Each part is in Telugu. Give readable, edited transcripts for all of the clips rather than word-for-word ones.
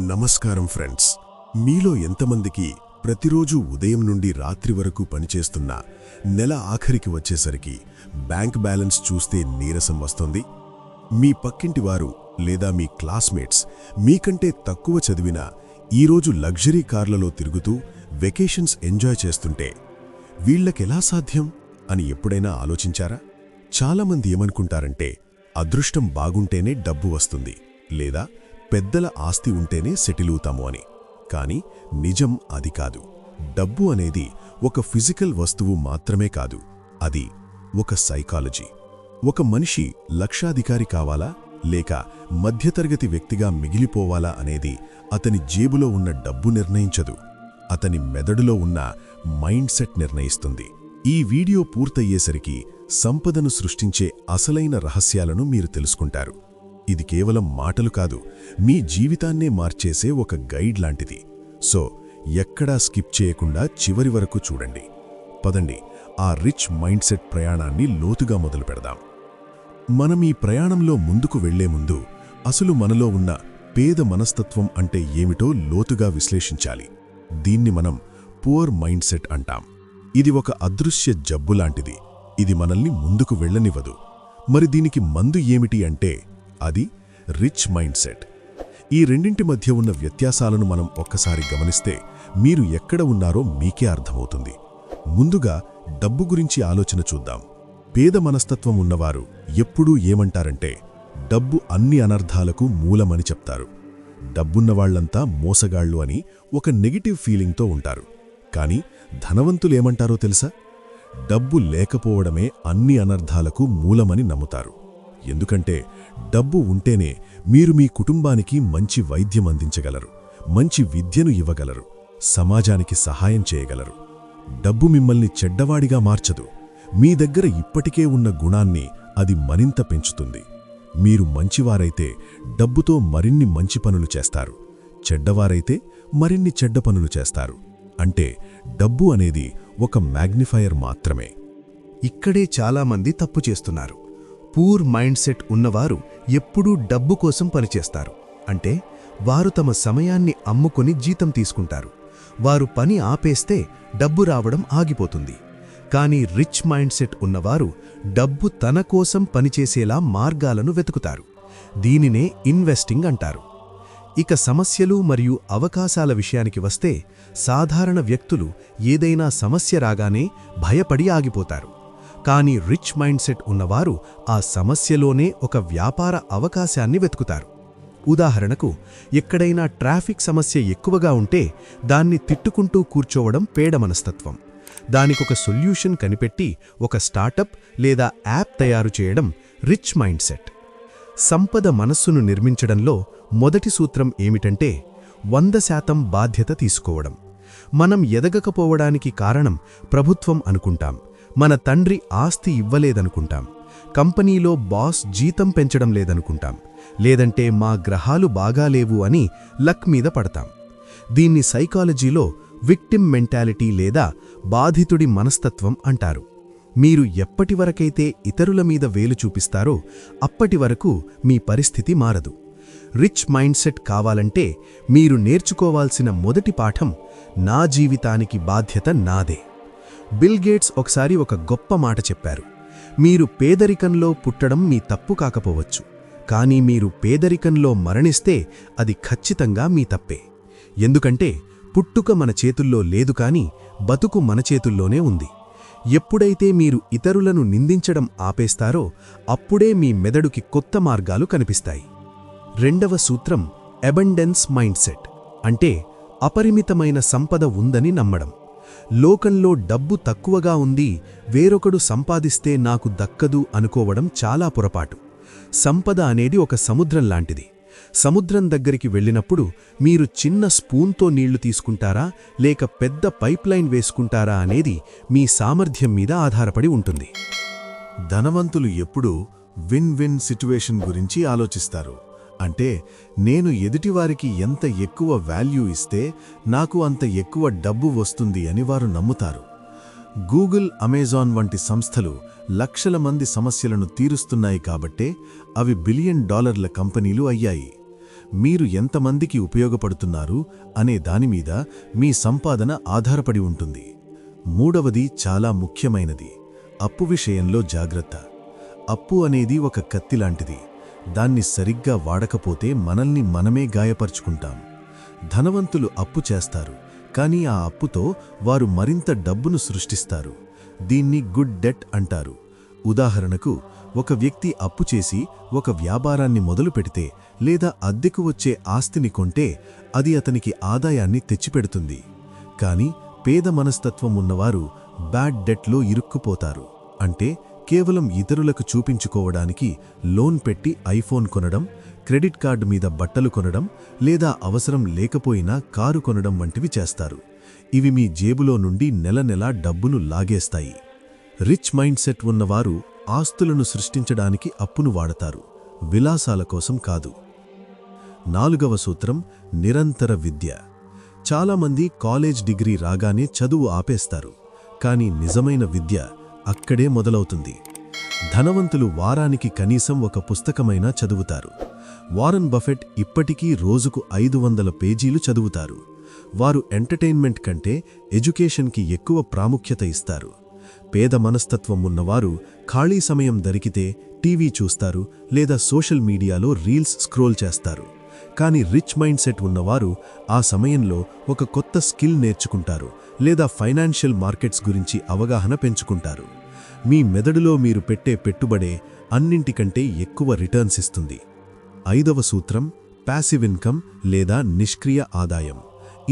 నమస్కారం ఫ్రెండ్స్. మీలో ఎంతమందికి ప్రతిరోజు ఉదయం నుండి రాత్రి వరకు పనిచేస్తున్న నెల ఆఖరికి వచ్చేసరికి బ్యాంక్ బ్యాలెన్స్ చూస్తే నీరసం వస్తుంది? మీ పక్కింటి వారు లేదా మీ క్లాస్మేట్స్ మీకంటే తక్కువ చదివిన ఈరోజు లగ్జరీ కార్లలో తిరుగుతూ వెకేషన్స్ ఎంజాయ్ చేస్తుంటే వీళ్లకెలా సాధ్యం అని ఎప్పుడైనా ఆలోచించారా? చాలామంది ఏమనుకుంటారంటే అదృష్టం బాగుంటేనే డబ్బు వస్తుంది, లేదా పెద్దల ఆస్తి ఉంటేనే సెటిలవుతాము అని. కానీ నిజం అది కాదు. డబ్బు అనేది ఒక ఫిజికల్ వస్తువు మాత్రమే కాదు, అది ఒక సైకాలజీ. ఒక మనిషి లక్షాధికారి కావాలా లేక మధ్యతరగతి వ్యక్తిగా మిగిలిపోవాలా అనేది అతని జేబులో ఉన్న డబ్బు నిర్ణయించదు, అతని మెదడులో ఉన్న మైండ్ సెట్ నిర్ణయిస్తుంది. ఈ వీడియో పూర్తయ్యేసరికి సంపదను సృష్టించే అసలైన రహస్యాలను మీరు తెలుసుకుంటారు. ఇది కేవలం మాటలు కాదు, మీ జీవితాన్నే మార్చేసే ఒక గైడ్ లాంటిది. సో ఎక్కడా స్కిప్ చేయకుండా చివరి వరకు చూడండి. పదండి, ఆ రిచ్ మైండ్ సెట్ ప్రయాణాన్ని లోతుగా మొదలు పెడదాం. మనం ఈ ప్రయాణంలో ముందుకు వెళ్లే ముందు అసలు మనలో ఉన్న పేద మనస్తత్వం అంటే ఏమిటో లోతుగా విశ్లేషించాలి. దీన్ని మనం పూర్ మైండ్ సెట్ అంటాం. ఇది ఒక అదృశ్య జబ్బు లాంటిది. ఇది మనల్ని ముందుకు వెళ్ళనివ్వదు. మరి దీనికి మందు ఏమిటి అంటే అది రిచ్ మైండ్ సెట్. ఈ రెండింటి మధ్య ఉన్న వ్యత్యాసాలను మనం ఒక్కసారి గమనిస్తే మీరు ఎక్కడ ఉన్నారో మీకే అర్థమవుతుంది. ముందుగా డబ్బు గురించి ఆలోచన చూద్దాం. పేద మనస్తత్వం ఉన్నవారు ఎప్పుడూ ఏమంటారంటే డబ్బు అన్ని అనర్థాలకు మూలమని చెప్తారు. డబ్బున్నవాళ్లంతా మోసగాళ్లు అని ఒక నెగిటివ్ ఫీలింగ్తో ఉంటారు. కానీ ధనవంతులేమంటారో తెలుసా? డబ్బు లేకపోవడమే అన్ని అనర్థాలకు మూలమని నమ్ముతారు. ఎందుకంటే డబ్బు ఉంటేనే మీరు మీ కుటుంబానికి మంచి వైద్యం అందించగలరు, మంచి విద్యను ఇవ్వగలరు, సమాజానికి సహాయం చేయగలరు. డబ్బు మిమ్మల్ని చెడ్డవాడిగా మార్చదు. మీ దగ్గర ఇప్పటికే ఉన్న గుణాన్ని అది మరింత పెంచుతుంది. మీరు మంచివారైతే డబ్బుతో మరిన్ని మంచి పనులు చేస్తారు, చెడ్డవారైతే మరిన్ని చెడ్డ పనులు చేస్తారు. అంటే డబ్బు అనేది ఒక మ్యాగ్నిఫైయర్ మాత్రమే. ఇక్కడే చాలామంది తప్పు చేస్తున్నారు. పూర్ మైండ్ సెట్ ఉన్నవారు ఎప్పుడూ డబ్బు కోసం పనిచేస్తారు. అంటే వారు తమ సమయాన్ని అమ్ముకొని జీతం తీసుకుంటారు. వారు పని ఆపేస్తే డబ్బు రావడం ఆగిపోతుంది. కానీ రిచ్ మైండ్ సెట్ ఉన్నవారు డబ్బు తన కోసం పనిచేసేలా మార్గాలను వెతుకుతారు. దీనినే ఇన్వెస్టింగ్ అంటారు. ఇక సమస్యలు మరియు అవకాశాల విషయానికి వస్తే సాధారణ వ్యక్తులు ఏదైనా సమస్య రాగానే భయపడి ఆగిపోతారు. కానీ రిచ్ మైండ్ సెట్ ఉన్నవారు ఆ సమస్యలోనే ఒక వ్యాపార అవకాశాన్ని వెతుకుతారు. ఉదాహరణకు, ఎక్కడైనా ట్రాఫిక్ సమస్య ఎక్కువగా ఉంటే దాన్ని తిట్టుకుంటూ కూర్చోవడం పేడ మనస్తత్వం. దానికొక సొల్యూషన్ కనిపెట్టి ఒక స్టార్టప్ లేదా యాప్ తయారు చేయడం రిచ్ మైండ్ సెట్. సంపద మనస్సును నిర్మించడంలో మొదటి సూత్రం ఏమిటంటే 100% బాధ్యత తీసుకోవడం. మనం ఎదగకపోవడానికి కారణం ప్రభుత్వం అనుకుంటాం, మన తండ్రి ఆస్తి ఇవ్వలేదనుకుంటాం, కంపెనీలో బాస్ జీతం పెంచడం లేదనుకుంటాం, లేదంటే మా గ్రహాలు బాగాలేవు అని లక్ మీద పడతాం. దీన్ని సైకాలజీలో విక్టిమ్ మెంటాలిటీ లేదా బాధితుడి మనస్తత్వం అంటారు. మీరు ఎప్పటివరకైతే ఇతరుల మీద వేలు చూపిస్తారో అప్పటి వరకు మీ పరిస్థితి మారదు. రిచ్ మైండ్ సెట్ కావాలంటే మీరు నేర్చుకోవాల్సిన మొదటి పాఠం, నా జీవితానికి బాధ్యత నాదే. బిల్ గేట్స్ ఒకసారి ఒక గొప్ప మాట చెప్పారు. మీరు పేదరికంలో పుట్టడం మీ తప్పు కాకపోవచ్చు, కానీ మీరు పేదరికంలో మరణిస్తే అది ఖచ్చితంగా మీ తప్పే. ఎందుకంటే పుట్టుక మన చేతుల్లో లేదు, కానీ బతుకు మన చేతుల్లోనే ఉంది. ఎప్పుడైతే మీరు ఇతరులను నిందించడం ఆపేస్తారో అప్పుడే మీ మెదడుకి కొత్త మార్గాలు కనిపిస్తాయి. రెండవ సూత్రం అబండెన్స్ మైండ్ సెట్. అంటే అపరిమితమైన సంపద ఉందని నమ్మడం. లోకంలో డబ్బు తక్కువగా ఉంది, వేరొకడు సంపాదిస్తే నాకు దక్కదు అనుకోవడం చాలా పొరపాటు. సంపద అనేది ఒక సముద్రం లాంటిది. సముద్రం దగ్గరికి వెళ్ళినప్పుడు మీరు చిన్న స్పూన్తో నీళ్లు తీసుకుంటారా లేక పెద్ద పైప్లైన్ వేసుకుంటారా అనేది మీ సామర్థ్యం మీద ఆధారపడి ఉంటుంది. ధనవంతులు ఎప్పుడూ విన్ విన్ సిట్యువేషన్ గురించి ఆలోచిస్తారు. అంటే నేను ఎదుటివారికి ఎంత ఎక్కువ వాల్యూ ఇస్తే నాకు అంత ఎక్కువ డబ్బు వస్తుంది అని వారు నమ్ముతారు. గూగుల్, అమెజాన్ వంటి సంస్థలు లక్షల మంది సమస్యలను తీరుస్తున్నాయి కాబట్టే అవి $1 బిలియన్ కంపెనీలు అయ్యాయి. మీరు ఎంతమందికి ఉపయోగపడుతున్నారు అనే దానిమీద మీ సంపాదన ఆధారపడి ఉంటుంది. మూడవది చాలా ముఖ్యమైనది. అప్పు విషయంలో జాగ్రత్త. అప్పు అనేది ఒక కత్తిలాంటిది. దాన్ని సరిగ్గా వాడకపోతే మనల్ని మనమే గాయపరుచుకుంటాం. ధనవంతులు అప్పు చేస్తారు, కానీ ఆ అప్పుతో వారు మరింత డబ్బును సృష్టిస్తారు. దీన్ని గుడ్ డెట్ అంటారు. ఉదాహరణకు, ఒక వ్యక్తి అప్పు చేసి ఒక వ్యాపారాన్ని మొదలు పెడితే లేదా అద్దెకు వచ్చే ఆస్తిని కొంటే అది అతనికి ఆదాయాన్ని తెచ్చిపెడుతుంది. కానీ పేద మనస్తత్వం ఉన్నవారు బ్యాడ్ డెట్లో ఇరుక్కుపోతారు. అంటే కేవలం ఇతరులకు చూపించుకోవడానికి లోన్ పెట్టి ఐఫోన్ కొనడం, క్రెడిట్ కార్డు మీద బట్టలు కొనడం లేదా అవసరం లేకపోయినా కారు కొనడం వంటివి చేస్తారు. ఇవి మీ జేబులో నుండి నెల నెలా డబ్బును లాగేస్తాయి. రిచ్ మైండ్ సెట్ ఉన్నవారు ఆస్తులను సృష్టించడానికి అప్పును వాడతారు, విలాసాల కోసం కాదు. 4వ సూత్రం నిరంతర విద్య. చాలామంది కాలేజ్ డిగ్రీ రాగానే చదువు ఆపేస్తారు, కానీ నిజమైన విద్య అక్కడే మొదలవుతుంది. ధనవంతులు వారానికి కనీసం ఒక పుస్తకమైనా చదువుతారు. వారన్ బఫెట్ ఇప్పటికీ రోజుకు 500 పేజీలు చదువుతారు. వారు ఎంటర్టైన్మెంట్ కంటే ఎడ్యుకేషన్కి ఎక్కువ ప్రాముఖ్యత ఇస్తారు. పేద మనస్తత్వం ఉన్నవారు ఖాళీ సమయం దొరికితే టీవీ చూస్తారు లేదా సోషల్ మీడియాలో రీల్స్ స్క్రోల్ చేస్తారు. కానీ రిచ్ మైండ్ సెట్ ఉన్నవారు ఆ సమయంలో ఒక కొత్త స్కిల్ నేర్చుకుంటారు లేదా ఫైనాన్షియల్ మార్కెట్స్ గురించి అవగాహన పెంచుకుంటారు. మీ మెదడులో మీరు పెట్టే పెట్టుబడే అన్నింటికంటే ఎక్కువ రిటర్న్స్ ఇస్తుంది. 5వ సూత్రం ప్యాసివ్ ఇన్కమ్ లేదా నిష్క్రియ ఆదాయం.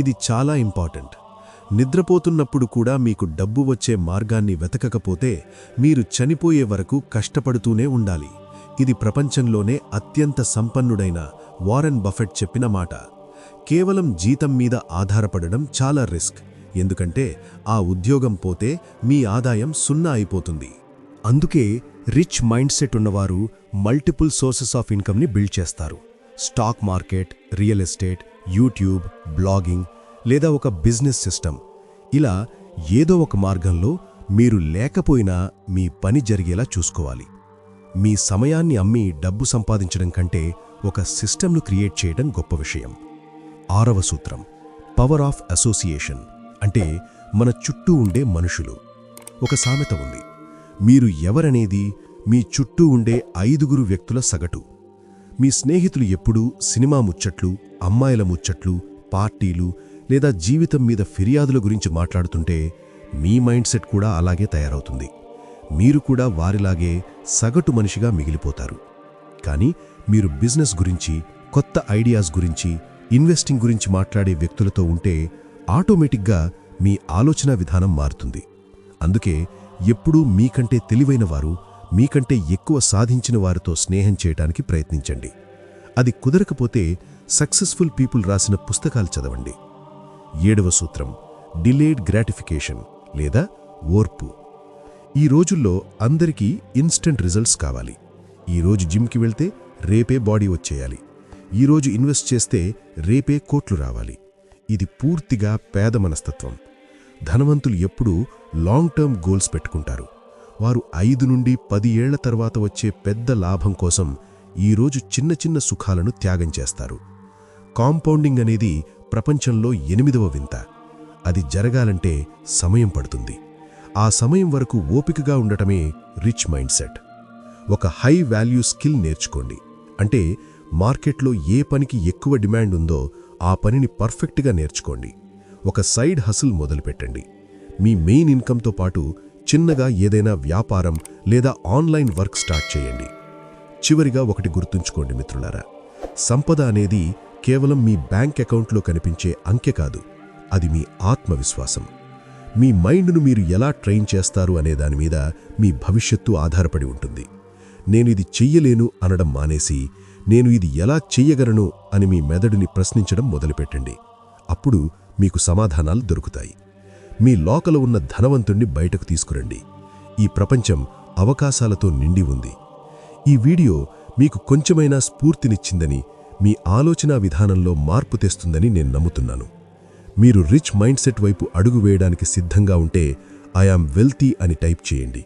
ఇది చాలా ఇంపార్టెంట్. నిద్రపోతున్నప్పుడు కూడా మీకు డబ్బు వచ్చే మార్గాన్ని వెతకకపోతే మీరు చనిపోయే వరకు కష్టపడుతూనే ఉండాలి. ఇది ప్రపంచంలోనే అత్యంత సంపన్నుడైన వారెన్ బఫెట్ చెప్పిన మాట. కేవలం జీతం మీద ఆధారపడడం చాలా రిస్క్, ఎందుకంటే ఆ ఉద్యోగం పోతే మీ ఆదాయం 0 అయిపోతుంది. అందుకే రిచ్ మైండ్ సెట్ ఉన్నవారు మల్టిపుల్ సోర్సెస్ ఆఫ్ ఇన్కమ్ని బిల్డ్ చేస్తారు. Stock market, real estate, YouTube, blogging లేదా ఒక బిజినెస్ సిస్టమ్. ఇలా ఏదో ఒక మార్గంలో మీరు లేకపోయినా మీ పని జరిగేలా చూసుకోవాలి. మీ సమయాన్ని అమ్మి డబ్బు సంపాదించడం కంటే ఒక సిస్టమ్ను క్రియేట్ చేయడం గొప్ప విషయం. 6వ సూత్రం పవర్ ఆఫ్ అసోసియేషన్. అంటే మన చుట్టూ ఉండే మనుషులు. ఒక సామెత ఉంది, మీరు ఎవరనేది మీ చుట్టూ ఉండే 5 వ్యక్తుల సగటు. మీ స్నేహితులు ఎప్పుడూ సినిమా ముచ్చట్లు, అమ్మాయిల ముచ్చట్లు, పార్టీలు లేదా జీవితం మీద ఫిర్యాదుల గురించి మాట్లాడుతుంటే మీ మైండ్ సెట్ కూడా అలాగే తయారవుతుంది. మీరు కూడా వారిలాగే సగటు మనిషిగా మిగిలిపోతారు. కానీ మీరు బిజినెస్ గురించి, కొత్త ఐడియాస్ గురించి, ఇన్వెస్టింగ్ గురించి మాట్లాడే వ్యక్తులతో ఉంటే ఆటోమేటిక్గా మీ ఆలోచన విధానం మారుతుంది. అందుకే ఎప్పుడూ మీకంటే తెలివైన వారు, మీకంటే ఎక్కువ సాధించిన వారితో స్నేహం చేయడానికి ప్రయత్నించండి. అది కుదరకపోతే సక్సెస్ఫుల్ పీపుల్ రాసిన పుస్తకాలు చదవండి. 7వ సూత్రం డిలేడ్ గ్రాటిఫికేషన్ లేదా ఓర్పు. ఈ రోజుల్లో అందరికీ ఇన్స్టెంట్ రిజల్ట్స్ కావాలి. ఈరోజు జిమ్కి వెళ్తే రేపే బాడీ వచ్చేయాలి. ఈరోజు ఇన్వెస్ట్ చేస్తే రేపే కోట్లు రావాలి. ఇది పూర్తిగా పేద మనస్తత్వం. ధనవంతులు ఎప్పుడూ లాంగ్ టర్మ్ గోల్స్ పెట్టుకుంటారు. వారు 5 నుండి 10 ఏళ్ల తర్వాత వచ్చే పెద్ద లాభం కోసం ఈరోజు చిన్న చిన్న సుఖాలను త్యాగం చేస్తారు. కాంపౌండింగ్ అనేది ప్రపంచంలో 8వ వింత. అది జరగాలంటే సమయం పడుతుంది. ఆ సమయం వరకు ఓపికగా ఉండటమే రిచ్ మైండ్ సెట్. ఒక హై వాల్యూ స్కిల్ నేర్చుకోండి. అంటే మార్కెట్లో ఏ పనికి ఎక్కువ డిమాండ్ ఉందో ఆ పనిని పర్ఫెక్ట్గా నేర్చుకోండి. ఒక సైడ్ హసిల్ మొదలుపెట్టండి. మీ మెయిన్ ఇన్కమ్తో పాటు చిన్నగా ఏదైనా వ్యాపారం లేదా ఆన్లైన్ వర్క్ స్టార్ట్ చేయండి. చివరిగా ఒకటి గుర్తుంచుకోండి మిత్రులారా, సంపద అనేది కేవలం మీ బ్యాంక్ అకౌంట్లో కనిపించే అంకె కాదు, అది మీ ఆత్మవిశ్వాసం. మీ మైండ్ను మీరు ఎలా ట్రైన్ చేస్తారు అనే దానిమీద మీ భవిష్యత్తు ఆధారపడి ఉంటుంది. నేను ఇది చెయ్యలేను అనడం మానేసి, నేను ఇది ఎలా చెయ్యగలను అని మీ మెదడుని ప్రశ్నించడం మొదలుపెట్టండి. అప్పుడు మీకు సమాధానాలు దొరుకుతాయి. మీ లోకల ఉన్న ధనవంతుణ్ణి బయటకు తీసుకురండి. ఈ ప్రపంచం అవకాశాలతో నిండి ఉంది. ఈ వీడియో మీకు కొంచెమైనా స్ఫూర్తినిచ్చిందని, మీ ఆలోచనా విధానంలో మార్పు తెస్తుందని నేను నమ్ముతున్నాను. మీరు రిచ్ మైండ్ సెట్ వైపు అడుగు వేయడానికి సిద్ధంగా ఉంటే ఐ యామ్ వెల్తీ అని టైప్ చేయండి.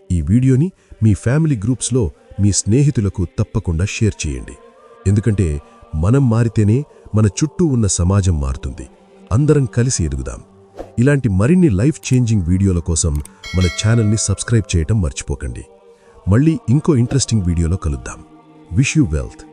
ఈ వీడియోని మీ ఫ్యామిలీ గ్రూప్స్లో మీ స్నేహితులకు తప్పకుండా షేర్ చేయండి. ఎందుకంటే మనం మారితేనే మన చుట్టూ ఉన్న సమాజం మారుతుంది. అందరం కలిసి ఎదుగుదాం. ఇలాంటి మరిన్ని లైఫ్ చేంజింగ్ వీడియోల కోసం మన ఛానల్ని సబ్స్క్రైబ్ చేయటం మర్చిపోకండి. మళ్ళీ ఇంకో ఇంట్రెస్టింగ్ వీడియోలో కలుద్దాం. Wish you wealth.